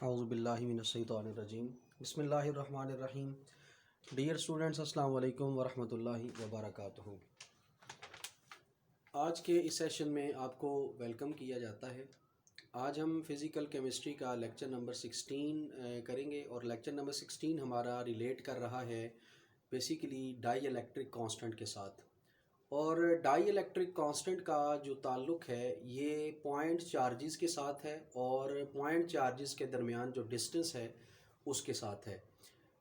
औज़ुबिल्लाहि मिनश्शैतानिर्रजीम बिस्मिल्लाहिर्रहमानिर्रहीम। Dear students, अस्सलाम वालेकुम वरहमतुल्लाहि वबरकातुहू। आज के इस सेशन में आपको वेलकम किया जाता है। आज हम फ़िज़िकल केमिस्ट्री का लेक्चर नंबर 16 करेंगे और लेक्चर नंबर 16 हमारा रिलेट कर रहा है बेसिकली डाई इलेक्ट्रिक कांस्टेंट के साथ। और डाई इलेक्ट्रिक कांस्टेंट का जो ताल्लुक़ है ये पॉइंट चार्जेस के साथ है और पॉइंट चार्जेस के दरमियान जो डिस्टेंस है उसके साथ है।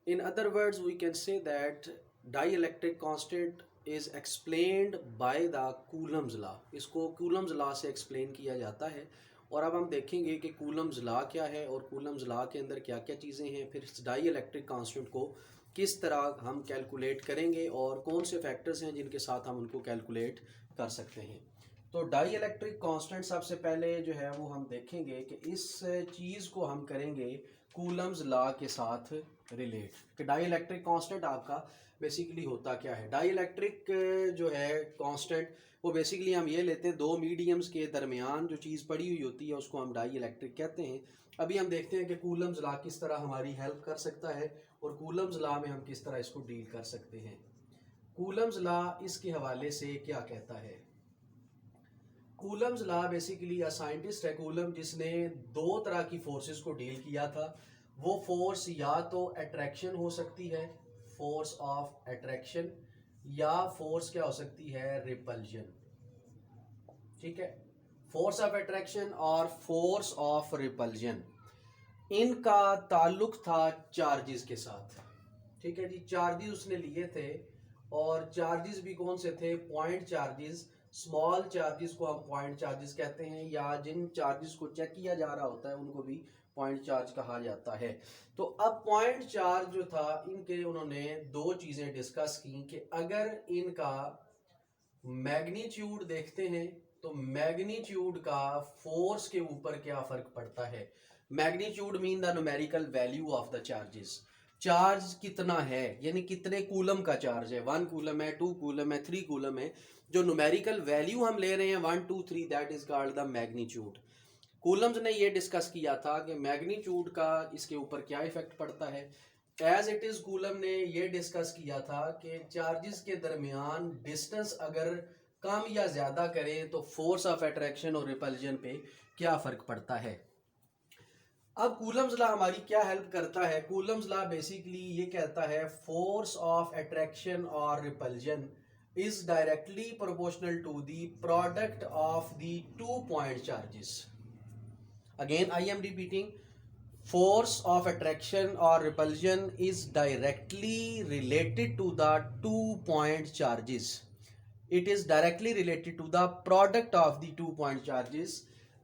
In other words we can say that dielectric constant is explained by the Coulomb's law. इसको कूलम्स लॉ से एक्सप्लेन किया जाता है। और अब हम देखेंगे कि कूलम्स लॉ क्या है और कूलम्स लॉ के अंदर क्या क्या चीज़ें हैं, फिर डाई इलेक्ट्रिक कांस्टेंट को किस तरह हम कैलकुलेट करेंगे और कौन से फैक्टर्स हैं जिनके साथ हम उनको कैलकुलेट कर सकते हैं। तो डाई इलेक्ट्रिक कांस्टेंट सबसे पहले जो है वो हम देखेंगे कि इस चीज़ को हम करेंगे कूलम्स लॉ के साथ रिलेट कि डाई इलेक्ट्रिक कांस्टेंट आपका बेसिकली होता क्या है। डाई इलेक्ट्रिक जो है कांस्टेंट वो बेसिकली हम ये लेते हैं दो मीडियम्स के दरमियान जो चीज़ पड़ी हुई होती है उसको हम डाई इलेक्ट्रिक कहते हैं। अभी हम देखते हैं कि कूलम्स लॉ किस तरह हमारी हेल्प कर सकता है और कूलम्स लॉ में हम किस तरह इसको डील कर सकते हैं। कूलम्स लॉ इसके हवाले से क्या कहता है। Coulomb's law basically a scientist है कूलम, जिसने दो तरह की फोर्सेस को डील किया था। वो फोर्स या तो अट्रैक्शन हो सकती है, फोर्स ऑफ अट्रैक्शन, या फोर्स क्या हो सकती है, रिपल्जन। ठीक है, फोर्स ऑफ अट्रैक्शन और फोर्स ऑफ रिपल्जन, इनका ताल्लुक था चार्जेस के साथ। ठीक है जी, चार्जेस उसने लिए थे और चार्जेस भी कौन से थे, पॉइंट चार्जेस। स्मॉल चार्जेस को हम पॉइंट चार्जेस कहते हैं, या जिन चार्जेस को चेक किया जा रहा होता है उनको भी पॉइंट चार्ज कहा जाता है। तो अब पॉइंट चार्ज जो था, इनके उन्होंने दो चीज़ें डिस्कस की कि अगर इनका मैग्नीट्यूड देखते हैं तो मैग्नीट्यूड का फोर्स के ऊपर क्या फर्क पड़ता है। Magnitude mean the numerical value of the charges. Charge कितना है, यानी कितने कूलम का चार्ज है, 1 कूलम है, 2 कूलम है, 3 कूलम है। जो न्यूमेरिकल वैल्यू हम ले रहे हैं 1 2 3, that is called the magnitude. Coulomb's ने ये डिस्कस किया था कि मैग्नीट्यूड का इसके ऊपर क्या इफेक्ट पड़ता है। एज इट इज कूलम ने ये डिस्कस किया था कि चार्जेस के दरमियान डिस्टेंस अगर कम या ज्यादा करें तो फोर्स ऑफ अट्रैक्शन और रिपल्जन पे क्या फर्क पड़ता है। अब कूलम्स लॉ हमारी क्या हेल्प करता है। कूलम्स लॉ बेसिकली ये कहता है फोर्स ऑफ अट्रैक्शन और repulsion is directly proportional to the product of the 2 point charges. Again I am repeating, force of attraction or repulsion is directly related to the 2 point charges. It is directly related to the product of the 2 point charges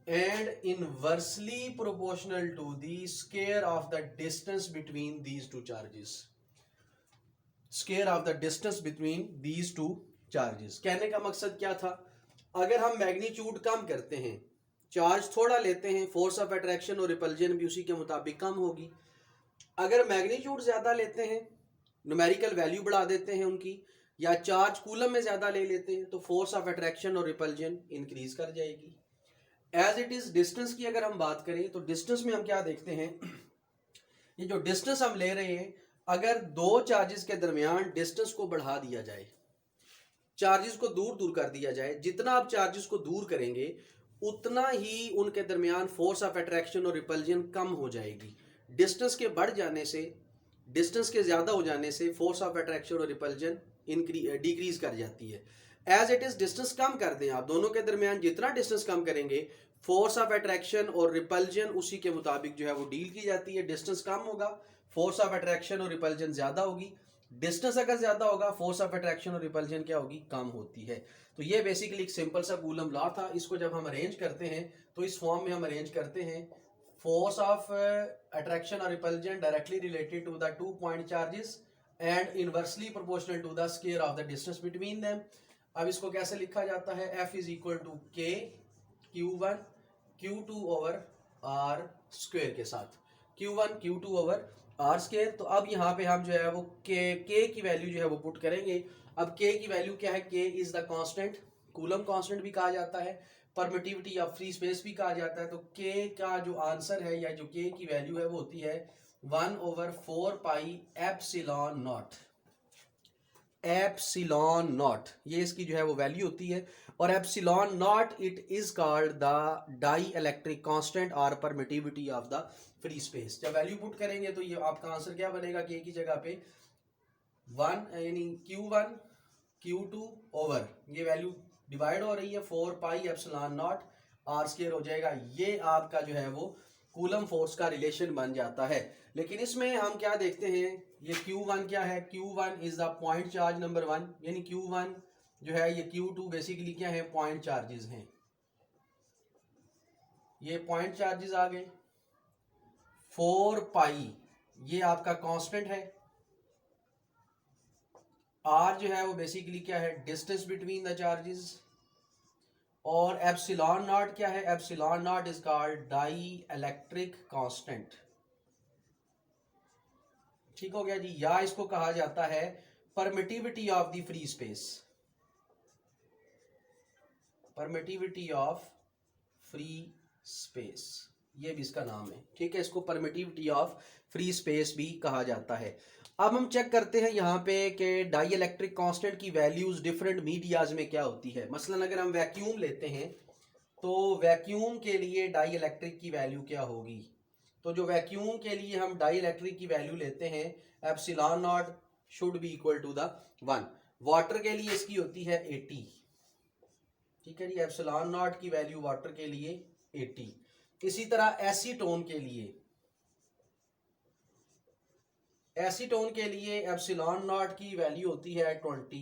and inversely proportional to the square of the distance between these two charges. Square of the distance between these two charges. कहने का मकसद क्या था, अगर हम magnitude कम करते हैं, charge थोड़ा लेते हैं, फोर्स ऑफ अट्रैक्शन और रिपल्जन भी उसी के मुताबिक कम होगी। अगर मैग्नीट्यूड ज्यादा लेते हैं, न्यूमेरिकल वैल्यू बढ़ा देते हैं उनकी, या चार्ज कूलम में ज्यादा ले लेते हैं तो फोर्स ऑफ अट्रैक्शन और रिपल्जन इंक्रीज कर जाएगी। एज इट इज डिस्टेंस की अगर हम बात करें तो डिस्टेंस में हम क्या देखते हैं, ये जो डिस्टेंस हम ले रहे हैं, अगर दो चार्जेस के दरमियान डिस्टेंस को बढ़ा दिया जाए, चार्जेस को दूर दूर कर दिया जाए, जितना आप चार्जेस को दूर करेंगे उतना ही उनके दरमियान फोर्स ऑफ अट्रैक्शन और रिपल्जन कम हो जाएगी। डिस्टेंस के बढ़ जाने से, डिस्टेंस के ज्यादा हो जाने से फोर्स ऑफ अट्रैक्शन और रिपल्जन डिक्रीज कर जाती है। एज इट इज डिस्टेंस कम कर दें आप, दोनों के दरमियान जितना डिस्टेंस कम करेंगे फोर्स ऑफ अट्रैक्शन और रिपल्जन उसी के मुताबिक जो है वो डील की जाती है। डिस्टेंस कम होगा, फोर्स ऑफ अट्रैक्शन और रिपल्जन ज्यादा होगी। डिस्टेंस अगर ज्यादा होगा, फोर्स ऑफ अट्रैक्शन और रिपल्जन क्या होगी, कम होती है। तो ये बेसिकली एक सिंपल सा कूलम लॉ था। इसको जब हम अरेंज करते हैं तो इस फॉर्म में हम अरेंज करते हैं, फोर्स ऑफ अट्रैक्शन और repulsion directly related to the 2 point charges and inversely proportional to the square of the distance between them. अब इसको कैसे लिखा जाता है, F इज इक्वल टू के Q1 Q2 over are square के साथ, Q1 Q2 over are square. तो अब यहाँ पे हम जो है वो के की वैल्यू जो है वो पुट करेंगे। अब के की वैल्यू क्या है, के is the constant, coulomb constant भी कहा जाता है, परमिटिविटी ऑफ फ्री स्पेस भी कहा जाता है। तो के का जो आंसर है या जो के की वैल्यू है वो होती है 1/4 pi epsilon naught. Epsilon naught ये इसकी जो है वो वैल्यू होती है। और epsilon naught it is called the dielectric constant और permittivity of the free space. जब वैल्यू पुट करेंगे तो ये आपका आंसर क्या बनेगा कि एक ही जगह पे 1 यानी Q1 Q2 ओवर ये वैल्यू डिवाइड हो रही है 4 pi epsilon naught r square हो जाएगा। ये आपका जो है वो कूलम फोर्स का रिलेशन बन जाता है। लेकिन इसमें हम क्या देखते हैं, ये Q1 क्या है, Q1 is the point charge number 1, यानी Q1 जो है ये Q2 बेसिकली क्या है, पॉइंट चार्जेस हैं। ये पॉइंट चार्जेस आ गए। 4 पाई ये आपका कांस्टेंट है। आर जो है वो बेसिकली क्या है, डिस्टेंस बिटवीन द चार्जेस। और एप्सिलॉन नॉट क्या है, epsilon naught is called dielectric constant. ठीक हो गया जी। या इसको कहा जाता है permittivity of the free space. Permittivity of free space ये भी इसका नाम है। ठीक है, इसको परमिटिविटी ऑफ फ्री स्पेस भी कहा जाता है। अब हम चेक करते हैं यहाँ पे कि डाई इलेक्ट्रिक कांस्टेंट की वैल्यूज डिफरेंट मीडियाज में क्या होती है। मसलन अगर हम वैक्यूम लेते हैं तो वैक्यूम के लिए डाई इलेक्ट्रिक की वैल्यू क्या होगी। तो जो वैक्यूम के लिए हम डाई इलेक्ट्रिक की वैल्यू लेते हैं epsilon naught should be equal to the 1। Water के लिए इसकी होती है 80। ठीक है जी, एप्सिलॉन नॉट की वैल्यू वाटर के लिए 80। इसी तरह एसीटोन के लिए, एसीटोन के लिए एप्सिलॉन नॉट की वैल्यू होती है 20।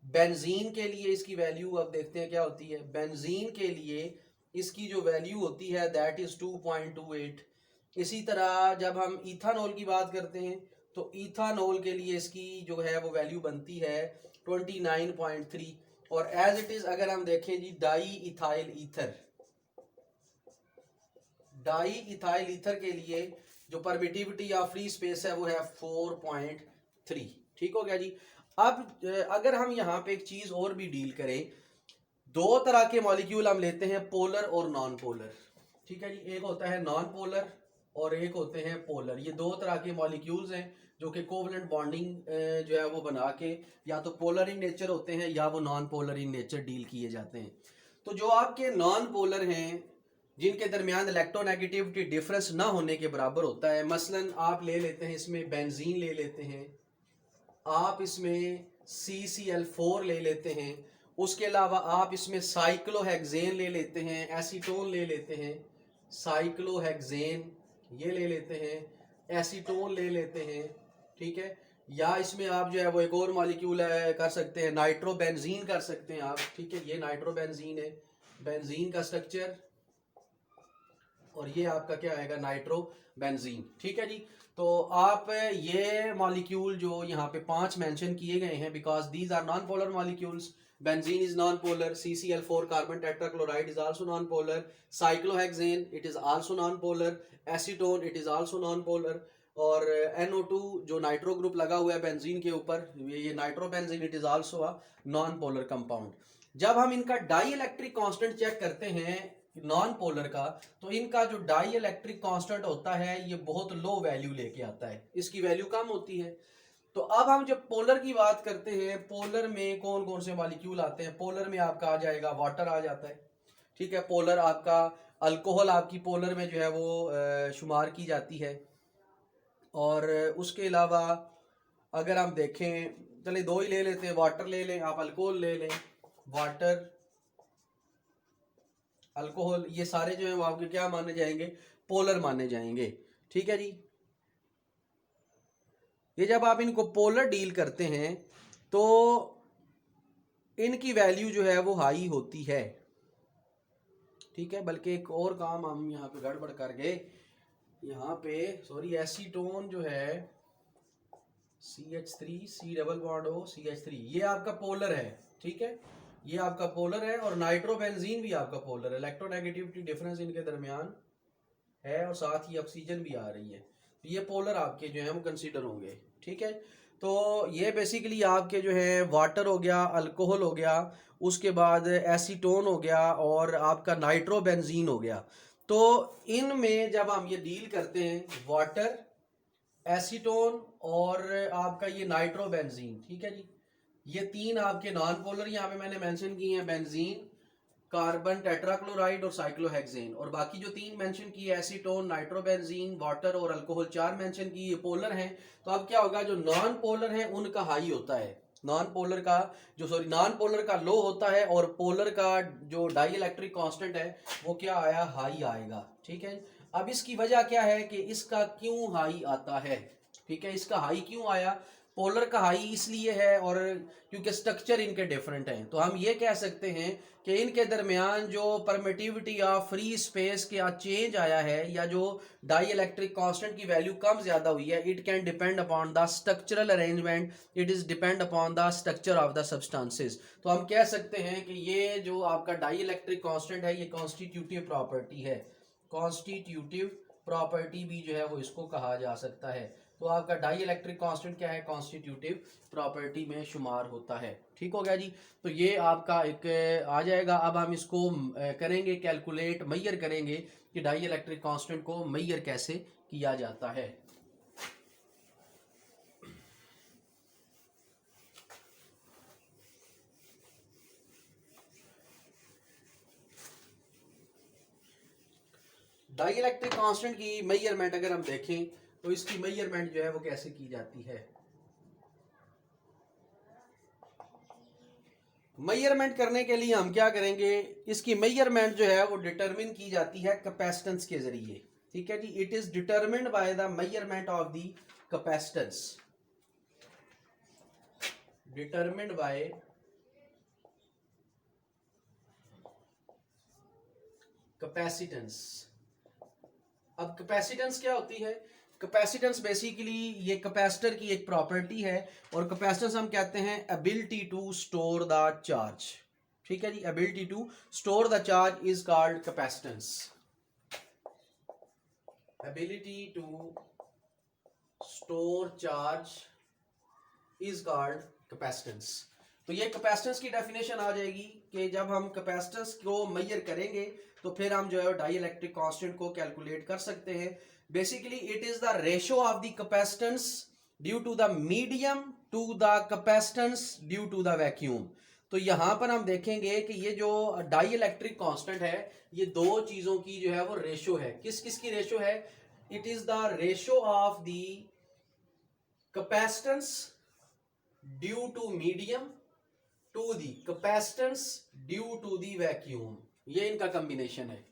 बेंजीन के लिए इसकी वैल्यू अब देखते हैं क्या होती है। बेंजीन के लिए इसकी जो वैल्यू होती है दैट इज 2.28। इसी तरह जब हम इथानॉल की बात करते हैं तो इथानॉल के लिए इसकी जो है वो वैल्यू बनती है 29.3। और एज इट इज अगर हम देखें जी diethyl ether, diethyl ether के लिए जो परमिटिविटी ऑफ फ्री स्पेस है वो है 4.3। ठीक हो गया जी। अब अगर हम यहाँ पे एक चीज और भी डील करें, दो तरह के मॉलिक्यूल हम लेते हैं, पोलर और नॉन पोलर। ठीक है जी, एक होता है नॉन पोलर और एक होते हैं पोलर। ये दो तरह के मॉलिक्यूल्स हैं जो कि कोवलेंट बॉन्डिंग जो है वो बना के या तो पोलर इन नेचर होते हैं या वो non polar in nature deal किए जाते हैं। तो जो आपके नॉन पोलर हैं जिनके दरमियान इलेक्ट्रोनेगेटिविटी डिफरेंस ना होने के बराबर होता है, मसलन आप ले लेते हैं इसमें बेंजीन ले लेते हैं, आप इसमें CCl4 ले लेते हैं, उसके अलावा आप इसमें साइक्लोहेक्सेन ले लेते हैं, एसीटोन ले लेते हैं, साइक्लोहेक्सेन ये ले लेते हैं, एसीटोन ले लेते हैं। ठीक है, या इसमें आप जो है वो एक और मॉलिक्यूल है कर सकते हैं, नाइट्रोबेंजीन कर सकते हैं आप। ठीक है, ये नाइट्रोबेंजीन है, बेंजीन का स्ट्रक्चर, और ये आपका क्या आएगा, नाइट्रोबेंजीन। ठीक है जी। तो आप ये मॉलिक्यूल जो यहाँ पे 5 मेंशन किए गए हैं, because these are non polar molecules. Benzene is non polar, CCl4 carbon tetrachloride is also non polar, cyclohexane it is also non polar, acetone it is also non polar, और NO2 जो nitro group लगा हुआ है benzene के ऊपर, ये nitrobenzene it is also a non polar compound. जब हम इनका डाई इलेक्ट्रिक कांस्टेंट चेक करते हैं नॉन पोलर का, तो इनका जो डाई इलेक्ट्रिक कांस्टेंट होता है ये बहुत लो वैल्यू लेके आता है, इसकी वैल्यू कम होती है। तो अब हम जब पोलर की बात करते हैं, पोलर में कौन कौन से मॉलिक्यूल आते हैं, पोलर में आपका आ जाएगा वाटर आ जाता है। ठीक है, पोलर आपका अल्कोहल आपकी पोलर में जो है वो शुमार की जाती है। और उसके अलावा अगर हम देखें, चले दो ही ले लेते हैं, वाटर ले लें, आप अल्कोहल ले लें, वाटर अल्कोहल, ये सारे जो है वो आपके क्या माने जाएंगे, पोलर माने जाएंगे। ठीक है जी। ये जब आप इनको पोलर डील करते हैं तो इनकी वैल्यू जो है वो हाई होती है। ठीक है, बल्कि एक और काम हम यहाँ पे गड़बड़ कर गए, यहाँ पे सॉरी, एसीटोन जो है CH3 C double bond O CH3 ये आपका पोलर है। ठीक है, ये आपका पोलर है, और नाइट्रोबेंजीन भी आपका पोलर है। इलेक्ट्रोनेगेटिविटी डिफरेंस इनके दरमियान है और साथ ही ऑक्सीजन भी आ रही है, तो ये पोलर आपके जो है वो कंसीडर होंगे। ठीक है, तो ये बेसिकली आपके जो है वाटर हो गया, अल्कोहल हो गया, उसके बाद एसीटोन हो गया और आपका नाइट्रोबेंजीन हो गया। तो इनमें जब हम ये डील करते हैं वाटर, एसीटोन और आपका ये नाइट्रोबेंजीन, ठीक है जी, ये तीन आपके नॉन पोलर यहाँ पे मैंने मेंशन किए हैं, बेंजीन, कार्बन टेट्राक्लोराइड और साइक्लोहेक्सेन, और बाकी जो तीन मेंशन किए एसीटोन, नाइट्रोबेंजीन, वाटर और अल्कोहल, चार मेंशन किए, ये पोलर हैं। तो अब क्या होगा, जो नॉन पोलर है उनका हाई होता है, नॉन पोलर का लो होता है, और पोलर का जो डाई इलेक्ट्रिक कॉन्स्टेंट है वो क्या आया, हाई आएगा। ठीक है, अब इसकी वजह क्या है कि इसका क्यों हाई आता है, ठीक है, इसका हाई क्यों आया, पोलर का हाई इसलिए है और क्योंकि स्ट्रक्चर इनके डिफरेंट हैं। तो हम ये कह सकते हैं कि इनके दरमियान जो परमिटिविटी ऑफ फ्री स्पेस के चेंज आया है, या जो डाई इलेक्ट्रिक कांस्टेंट की वैल्यू कम ज्यादा हुई है, it can depend upon the structural arrangement, it is depend upon the structure of the substances. तो हम कह सकते हैं कि ये जो आपका डाई इलेक्ट्रिक कांस्टेंट है ये कॉन्स्टिट्यूटिव प्रॉपर्टी है, कॉन्स्टिट्यूटिव प्रॉपर्टी भी जो है वो इसको कहा जा सकता है। तो आपका डाई इलेक्ट्रिक कांस्टेंट क्या है, कॉन्स्टिट्यूटिव प्रॉपर्टी में शुमार होता है। ठीक हो गया जी, तो ये आपका एक आ जाएगा। अब हम इसको करेंगे कैलकुलेट, मैयर करेंगे कि डाई इलेक्ट्रिक कांस्टेंट को मैयर कैसे किया जाता है। डाई इलेक्ट्रिक कांस्टेंट की मेजरमेंट अगर हम देखें तो इसकी मेजरमेंट जो है वो कैसे की जाती है। मेजरमेंट करने के लिए हम क्या करेंगे, इसकी मेजरमेंट जो है वो डिटरमिन की जाती है कैपेसिटेंस के जरिए। ठीक है जी, it is determined by the measurement of the capacitance, determined by capacitance. अब कैपेसिटेंस क्या होती है, कैपेसिटेंस बेसिकली ये कैपेसिटर की एक प्रॉपर्टी है, और कैपेसिटेंस हम कहते हैं ability to store the charge. ठीक है जी, ability to store the charge is called capacitance, ability to store charge is called capacitance. तो ये कैपेसिटेंस की डेफिनेशन आ जाएगी कि जब हम कैपेसिटेंस को मेजर करेंगे तो फिर हम जो है डाई इलेक्ट्रिक कांस्टेंट को कैलकुलेट कर सकते हैं। Basically it is the ratio of the capacitance due to the medium to the capacitance due to the vacuum. तो यहां पर हम देखेंगे कि ये जो डाई इलेक्ट्रिक कांस्टेंट है ये दो चीजों की जो है वो रेशियो है। किस किस की रेशियो है, it is the ratio of the capacitance due to medium to the capacitance due to the vacuum, ये इनका कॉम्बिनेशन है।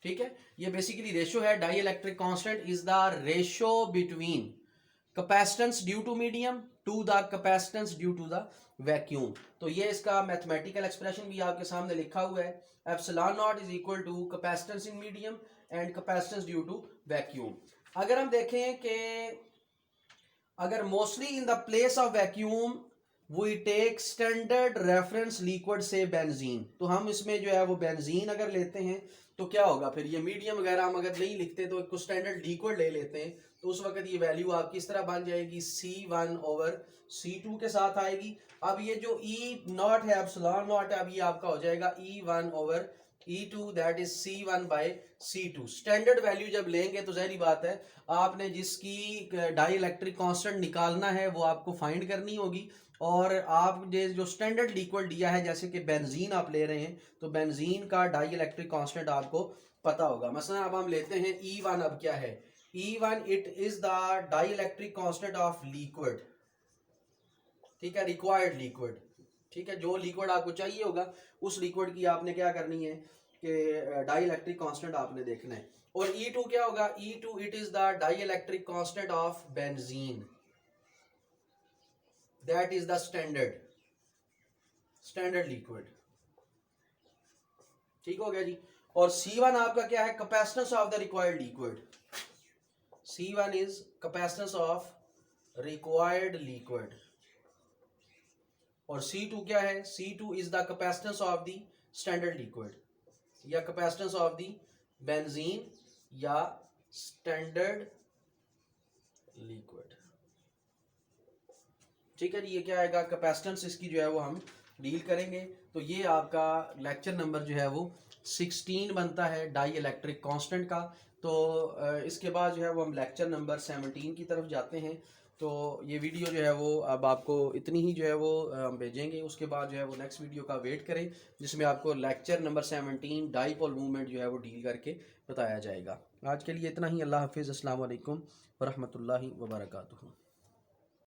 ठीक है, ये बेसिकली रेशियो है, dielectric constant is the ratio between capacitance due to medium to the capacitance due to the vacuum. तो ये इसका मैथमेटिकल एक्सप्रेशन भी आपके सामने लिखा हुआ है, epsilon naught is equal to capacitance in medium and capacitance due to vacuum. अगर हम देखें कि अगर mostly in the place of vacuum we take standard reference liquid से बेंजीन, तो हम इसमें जो है वो बेंजीन अगर लेते हैं तो क्या होगा, फिर ये मीडियम वगैरह हम अगर नहीं लिखते तो कुछ स्टैंडर्ड लिक्विड ले लेते हैं, तो उस वक्त ये वैल्यू आपकी इस तरह बन जाएगी C1/C2 के साथ आएगी। अब ये जो E नॉट है, एप्सिलॉन नॉट है, अब ये आपका हो जाएगा E1/E2, that is C1/C2। Standard value जब लेंगे तो जहरी बात है आपने जिसकी डाई इलेक्ट्रिक कांस्टेंट निकालना है वो आपको फाइंड करनी होगी, और आप जो स्टैंडर्ड लिक्विड दिया है जैसे कि बेंजीन आप ले रहे हैं तो बेंजीन का डाई इलेक्ट्रिक कांस्टेंट आपको पता होगा। मसलन अब हम लेते हैं E1, अब क्या है E1, it is the dielectric constant of liquid. ठीक है, रिक्वायर्ड लिक्विड। ठीक है, जो लिक्विड आपको चाहिए होगा उस लिक्विड की आपने क्या करनी है कि डाई इलेक्ट्रिक कांस्टेंट आपने देखना है। और E2 क्या होगा, E2 it is the dielectric constant of benzene, that is the standard liquid. ठीक हो गया जी। और C1 आपका क्या है, capacitance of the required liquid, C1 is capacitance of required liquid. और C2 क्या है, C2 is the capacitance of the standard liquid, या कैपेसिटेंस ऑफ द बेंजीन, या स्टैंडर्ड लिक्विड। ठीक है जी। ये क्या आएगा, कैपेसिटेंस इसकी जो है वो हम डील करेंगे। तो ये आपका लेक्चर नंबर जो है वो 16 बनता है डाई इलेक्ट्रिक कांस्टेंट का। तो इसके बाद जो है वो हम लेक्चर नंबर 17 की तरफ जाते हैं। तो ये वीडियो जो है वो अब आपको इतनी ही जो है वो हम भेजेंगे। उसके बाद जो है वो नेक्स्ट वीडियो का वेट करें, जिसमें आपको लेक्चर नंबर 17 डाईपोल मूवमेंट जो है वो डील करके बताया जाएगा। आज के लिए इतना ही। अल्लाह हाफिज़। अस्सलाम वालेकुम वरहमतुल्लाहि वबरकातुहू।